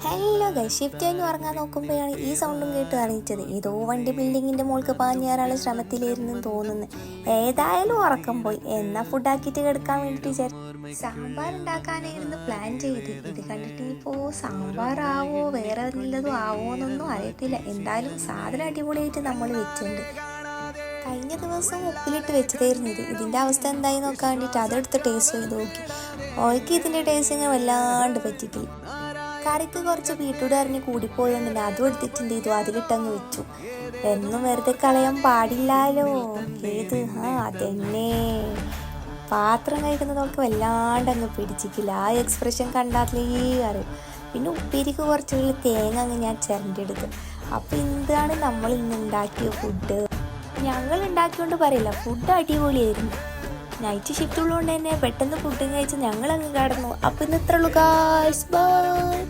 Hello guys, shift കഴിഞ്ഞ് ഉറങ്ങാൻ നോക്കുമ്പോഴാണ് ഈ സൗണ്ടും കേട്ട് അറിയിച്ചത്. ഏതോ വണ്ടി ബിൽഡിങ്ങിൻ്റെ മുകൾക്ക് പാഞ്ഞേറാനുള്ള ശ്രമത്തിലായിരുന്നു തോന്നുന്നു. ഏതായാലും ഉറക്കം പോയി. എന്നാ ഫുഡാക്കിയിട്ട് കിടക്കാൻ വേണ്ടിയിട്ട് സാമ്പാർ ഉണ്ടാക്കാനായിരുന്നു പ്ലാൻ ചെയ്ത്. ഇത് കണ്ടിട്ട് ഇപ്പോൾ സാമ്പാറാവോ വേറെ വല്ലതും ആവോ എന്നൊന്നും അറിയത്തില്ല. എന്തായാലും സാധനം അടിപൊളിയായിട്ട് നമ്മൾ വെച്ചിട്ടുണ്ട്. കഴിഞ്ഞ ദിവസം ഉപ്പിലിട്ട് വെച്ചതായിരുന്നു ഇതിൻ്റെ അവസ്ഥ എന്തായി നോക്കാൻ വേണ്ടിയിട്ട് അതെടുത്ത് ടേസ്റ്റ് ചെയ്ത് നോക്കി. ഓൾക്ക് ഇതിൻ്റെ ടേസ്റ്റ് ഇങ്ങനെ വല്ലാണ്ട് പറ്റിക്കില്ല. കറിക്ക് കുറച്ച് ബീട്രൂട്ട് അരിഞ്ഞ് കൂടിപ്പോയോണ്ട് അതും എടുത്തിട്ടുണ്ട്. ഇതും അതിലിട്ടങ്ങ് വെച്ചു. എന്നും വെറുതെ കളയാൻ പാടില്ലല്ലോ. അതന്നെ പാത്രം കഴിക്കുന്നതൊക്കെ വല്ലാണ്ട് അങ്ങ് പിടിച്ചിക്കില്ല. ആ എക്സ്പ്രഷൻ കണ്ടാലേ അറിയും. പിന്നെ ഉപ്പേരിക്ക് കുറച്ചുള്ള തേങ്ങ അങ്ങ് ഞാൻ ചിരണ്ടെടുത്തു. അപ്പം എന്താണ് നമ്മൾ ഇന്ന് ഉണ്ടാക്കിയ ഫുഡ്. ഞങ്ങൾ ഉണ്ടാക്കിയോണ്ട് പറയില്ല, ഫുഡ് അടിപൊളിയായിരുന്നു. നൈറ്റ് ഷിഫ്റ്റ് ഉള്ളതുകൊണ്ട് തന്നെ പെട്ടെന്ന് ഫുഡ് കഴിച്ച് ഞങ്ങളങ്ങ് കിടന്നു. അപ്പം ഇന്ന് ഇത്രയുള്ളൂ ഗായ്സ്, ബൈ.